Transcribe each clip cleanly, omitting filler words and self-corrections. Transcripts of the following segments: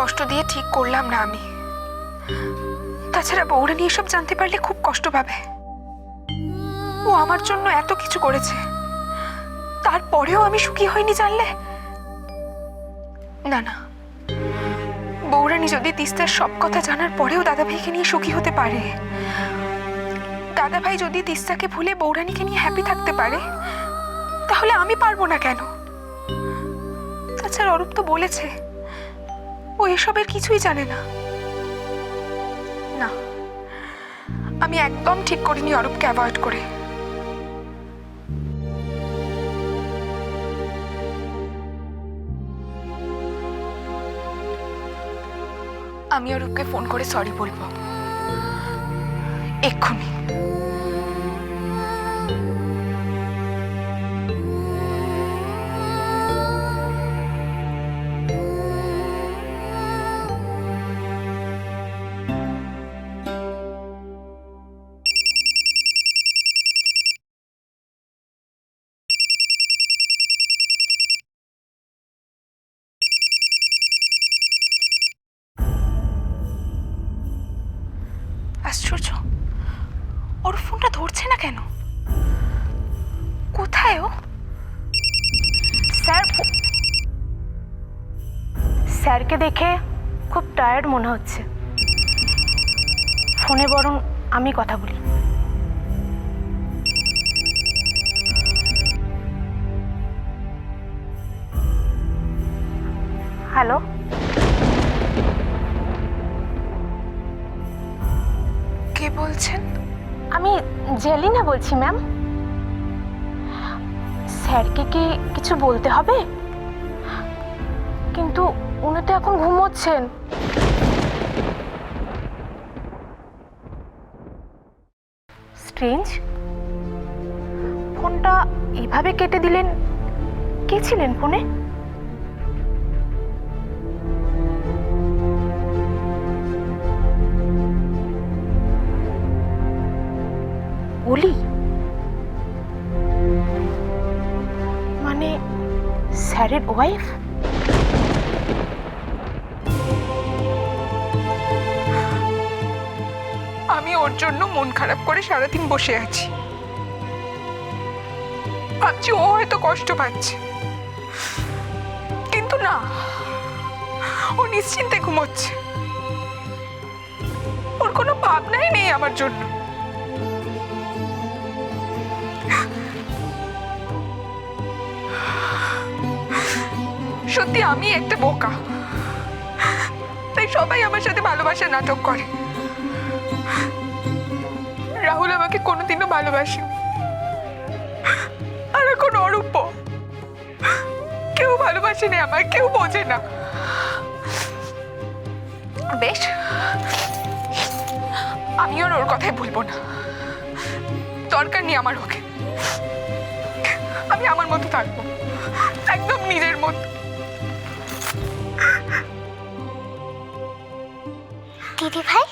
কষ্ট দিয়ে ঠিক করলাম না আমি। তাছাড়া বৌরানী এসব জানতে পারলে খুব কষ্ট পাবে। ও আমার জন্য এত কিছু করেছে, তারপরেও আমি সুখী হইনি জানলে। না না, বৌরানী যদি তিস্তার সব কথা জানার পরেও দাদাভাইকে নিয়ে সুখী হতে পারে, দাদাভাই যদি তিস্তাকে ভুলে বৌরানীকে নিয়ে হ্যাপি থাকতে পারে, তাহলে আমি পারবো না কেন? তাছাড়া অরূপ তো বলেছে ও এসবের কিছুই জানে না। না, আমি একদম ঠিক করিনি অরূপকে অ্যাভয়েড করে। আমি অরূপকে ফোন করে সরি বলবো এক্ষুনি। আশ্চর্য, ওর ফোনটা ধরছে না কেন? কোথায় ও? স্যারকে দেখে খুব টায়ার্ড মনে হচ্ছে, ফোনে বরং আমি কথা বলি। হ্যালো, কে বলছেন? আমি জেলিনা বলছি ম্যাম। স্যারকে কি কিছু বলতে হবে? কিন্তু উনি তো এখন ঘুমোচ্ছেন। স্ট্রেঞ্জ, ফোনটা এভাবে কেটে দিলেন। কে ছিলেন ফোনে? অলি? মানে স্যারের ওয়াইফ? আমি ওর জন্য মন খারাপ করে সারাদিন বসে আছি, ভাবছি ও হয়তো কষ্ট পাচ্ছে, কিন্তু না, ও নিশ্চিন্তে ঘুমোচ্ছে। ওর কোনো ভাবনাই নেই আমার জন্য। সত্যি আমি একটা বোকা, তাই সবাই আমার সাথে ভালোবাসার নাটক করে। রাহুল আমাকে কোনোদিনও ভালোবাসেনি, আর এখন অরূপ, কেউ ভালোবাসেনি আমায়, কেউ বোঝে না। বেশ, আমি আর ওর কথাই ভুলবো না, দরকার নেই আমার ওকে। আমি আমার মতো থাকবো, একদম নিজের মতো। দিদি ভাই,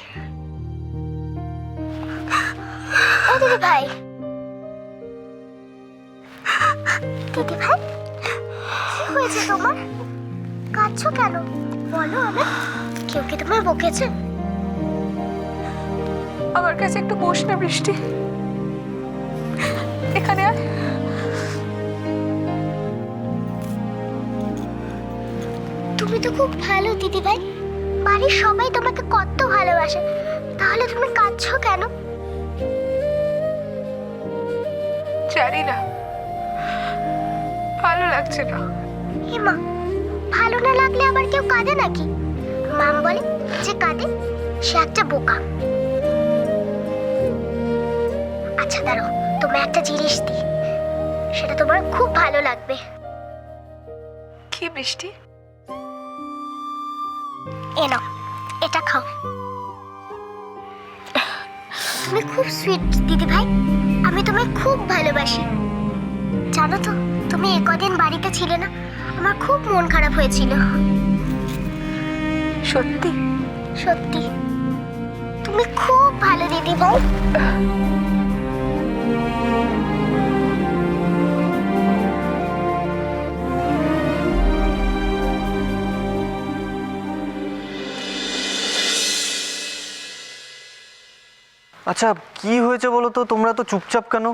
ও দিদি ভাই, দিদি ভাই, কি হয়েছে তোমার? কাঁদছো কেন? বলো আমায়, কেউ কি তোমায় বকেছে? আমার কাছে একটু বস না বৃষ্টি, এখানে আয়। তুমি তো খুব ভালো দিদি ভাই, বাড়ির সবাই তোমাকে কত ভালোবাসে, তাহলে তুমি কাঁদছো কেন? জানি না, ভালো লাগছে না। হিমা, ভালো না লাগলে আবার কেউ কাঁদে নাকি? মাম বলে যে কাঁদে সে একটা বোকা। আচ্ছা দাঁড়াও, তোমায় একটা জিনিস দিই, সেটা তোমার খুব ভালো লাগবে। কি বৃষ্টি? এ নাও, এটা খাও। তুমি খুব সুইট দিদি ভাই, আমি তোমায় খুব ভালোবাসি। জানো তো, তুমি একদিন বাড়িতে ছিলে না, আমার খুব মন খারাপ হয়েছিল। সত্যি? সত্যি, তুমি খুব ভালো দিদি ভাই। আচ্ছা কি হয়েছে বলো তো? তোমরা তো চুপচাপ কেন?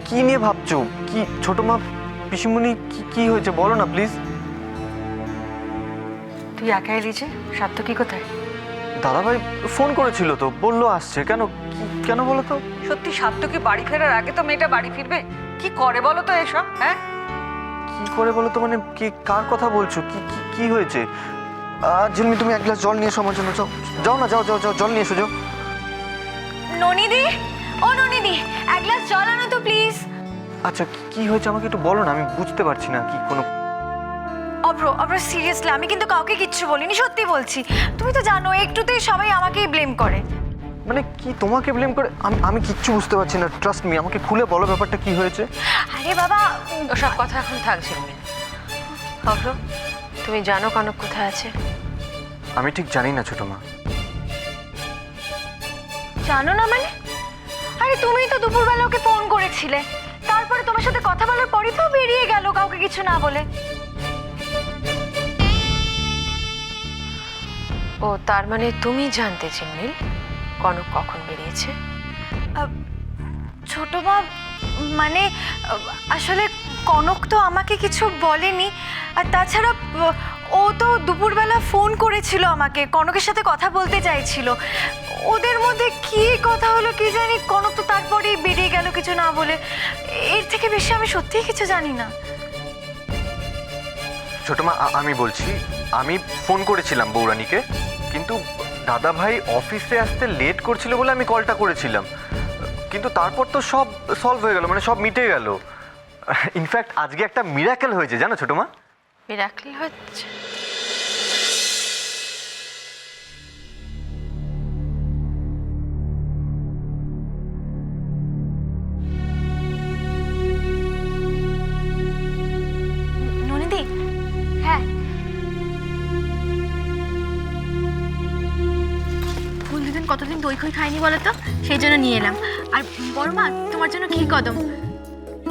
কি নিয়ে ভাবছো? কি ছোট মা, পিসিমণি, কি হয়েছে বলো না প্লিজ। তুই একা এলি যে, সার্থকী কোথায়? দাদাভাই ফোন করেছিল তো, বললো আসছে। কেন কেন বলো তো? সত্যি সার্থকী বাড়ি ফেরার আগে তো মেয়েটা বাড়ি ফিরবে? কি করে বলো তো এসব? হ্যাঁ, কি করে বলো তো? মানে কি, কার কথা বলছো? কি হয়েছে? ঝিলমি, তুমি এক গ্লাস জল নিয়ে এসো আমার জন্য। যাও না, যাও যাও যাও, জল নিয়ে এসো, যাও। ননিদি, ও ননিদি, এক গ্লাস জল আনো তো প্লিজ। আচ্ছা কি হয়েছে আমাকে একটু বলো না, আমি বুঝতে পারছি না। কি কোনো অব্র সিরিয়াসলি আমি কিন্তু কাউকে কিচ্ছু বলিনি, সত্যি বলছি। তুমি তো জানো একটুতেই সবাই আমাকেই ব্লেম করে। মানে কি তোমাকে ব্লেম করে? আমি কিচ্ছু বুঝতে পারছি না। ট্রাস্ট মি, আমাকে খুলে বলো ব্যাপারটা কি হয়েছে। আরে বাবা, ওসব কথা এখন থাক ঝিলমিল। অভ্র, তুমি জানো কনক কোথায় আছে? আমি ঠিক জানি না ছোট মা। জানো না মানে? আরে তুমি তো দুপুরবেলা ওকে ফোন করেছিলে, তারপরে তোমার সাথে কথা বলার পরই তো বেরিয়ে গেল কাউকে কিছু না বলে। ও, তার মানে তুমি জানতে ঝিলমিল কনক কখন বেরিয়েছে? ছোট মা, মানে আসলে কনক তো আমাকে কিছু বলেনি। আর তাছাড়া ও তো দুপুরবেলা ফোন করেছিল আমাকে, কনকের সাথে কথা বলতে চাইছিল। ওদের মধ্যে কি কথা হলো কি জানি, কনক তো তারপরেই বেরিয়ে গেল কিছু না বলে। এর থেকে বেশি আমি সত্যিই কিছু জানি না। ছোট মা, আমি বলছি, আমি ফোন করেছিলাম বৌরানীকে, কিন্তু দাদা ভাই অফিসে আসতে লেট করছিল বলে আমি কলটা করেছিলাম। কিন্তু তারপর তো সব সলভ হয়ে গেল, মানে সব মিটে গেল। ইনফ্যাক্ট আজকে একটা মিরাকেল হয়েছে জানো ছোট মা। মিরাকেল হচ্ছে? ননিদি, হ্যাঁ, ফুল দিদিন কতদিন দই খই খাইনি বলো তো, সেই জন্য নিয়ে এলাম। আর বড় মা, তোমার জন্য ক্ষীর কদম,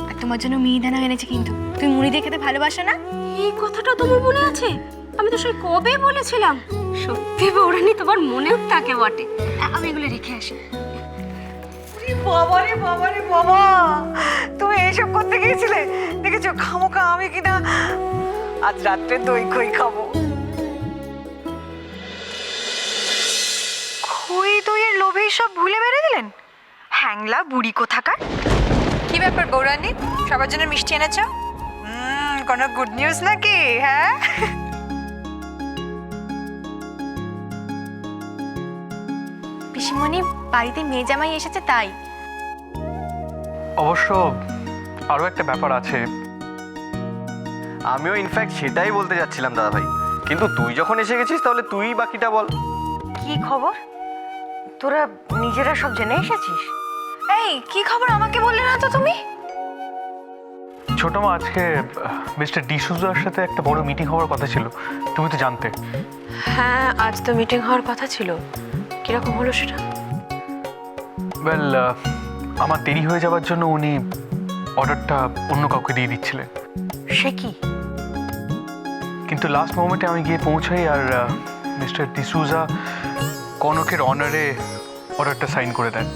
আর তোমার জন্য মিহিদানা এনেছি। কিন্তু তুমি মুড়ি দিয়ে খেতে ভালোবাসো না? এই কথাটা তোমার মনে আছে? আমি তো সেই কবে বলেছিলাম। সত্যি বৌরানী, তোমার মনেও থাকে বটে। আমি এগুলো রেখে আসি। বাবারে বাবারে বাবা, তুমি এইসব করতে গিয়েছিলে? দেখেছো খামোকা আমি কিনা আজ রাত্রে দই খই খাবো। খই দইয়ের লোভেই সব ভুলে বেড়ে দিলেন, হ্যাংলা বুড়ি কোথাকার। কি ব্যাপার বৌরানী, সবার জন্য মিষ্টি এনেছ? কোনো গুড নিউজ নাকি? হ্যাঁ, পিসিমণি বাড়িতে মেয়ে জামাই এসেছে তাই। অবশ্য আরও একটা ব্যাপার আছে। আমিও ইনফ্যাক্ট সেটাই বলতে যাচ্ছিলাম দাদা ভাই, কিন্তু তুই যখন এসে গেছিস তাহলে তুই বাকিটা বল। কি খবর? তোরা নিজেরা সব জেনে এসেছিস? এই কি খবর আমাকে বললে না তো তুমি? ছোট মা, আজকে মিস্টার ডিসুজার সাথে একটা বড় মিটিং হওয়ার কথা ছিল, তুমি তো জানতে। হ্যাঁ, আজ তো মিটিং হওয়ার কথা ছিল। কিরকম হলো সেটা? ওয়েল, আমার দেরি হয়ে যাওয়ার জন্য উনি অর্ডারটা অন্য কাউকে দিয়ে দিচ্ছিলেন। সে কি? কিন্তু লাস্ট মোমেন্টে আমি গিয়ে পৌঁছাই, আর মিস্টার ডিসুজা কনকের অনারে অর্ডারটা সাইন করে দেন।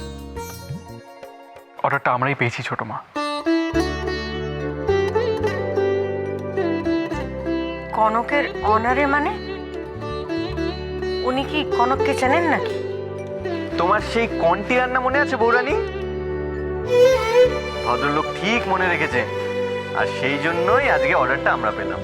অর্ডারটা আমরাই পেয়েছি ছোট মা। কনকের অনারে মানে? উনি কি কনককে চেনেন নাকি? তোমার সেই কন্টি রান্না মনে আছে বৌরানী? ভদ্রলোক ঠিক মনে রেখেছে, আর সেই জন্যই আজকে অর্ডারটা আমরা পেলাম।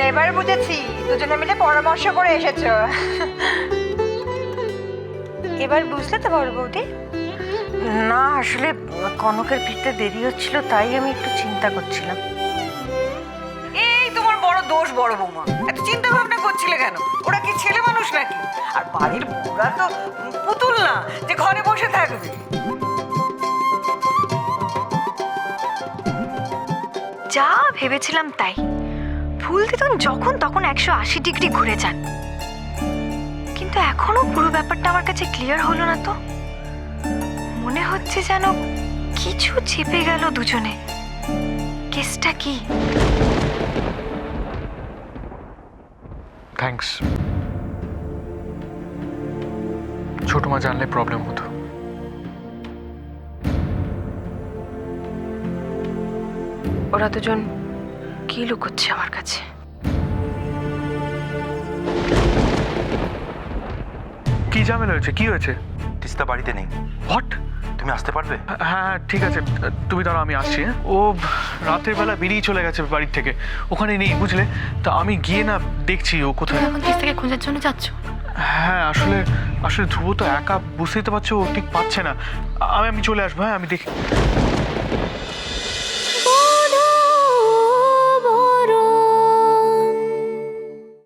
এবার বুঝেছি দুজনে মিলে পরামর্শ করে এসেছো। এবার বুঝলে তো বড় বৌদি? না, আসলে কনকের ফিরতে দেরি হচ্ছিল, তাই আমি একটু চিন্তা করছিলাম। এই তোমার বড় দোষ বড় বৌমা, এত চিন্তা ভাবনা করছিলে কেন? ওরা কি ছেলে মানুষ নাকি? আর বাড়ির বউরা তো পুতুল না যে ঘরে বসে থাকবে। যা ভেবেছিলাম তাই, ফুল দিদুন যখন তখন 180 ডিগ্রি ঘুরে যান। কিন্তু এখনো পুরো ব্যাপারটা আমার কাছে ক্লিয়ার হলো না তো। মনে হচ্ছে যেন কিছু চেপে গেল দুজনে। কেসটা কি? থ্যাঙ্কস। ছোট মা জানলে প্রবলেম হতো। ওরা দুজন কি লুকোচ্ছে আমার কাছে? কি ঝামেলা হয়েছে? কি হয়েছে? তিস্তা বাড়িতে নেই। হোয়াট? তুমি আসতে পারবে? হ্যাঁ ঠিক আছে, তুমি দাঁড়াও, আমি আসছি। হ্যাঁ, ও রাতের বেলা বেরিয়ে চলে গেছে বাড়ির থেকে, ওখানে নেই বুঝলে। তা আমি গিয়ে না দেখছি ও কোথায়। এখন তিস্তাকে খোঁজার জন্য যাচ্ছ? হ্যাঁ আসলে আসলে ধ্রুব তো একা, বুঝতেই তো পারছো, ও ঠিক পাচ্ছে না। আমি চলে আসবো। হ্যাঁ আমি দেখি।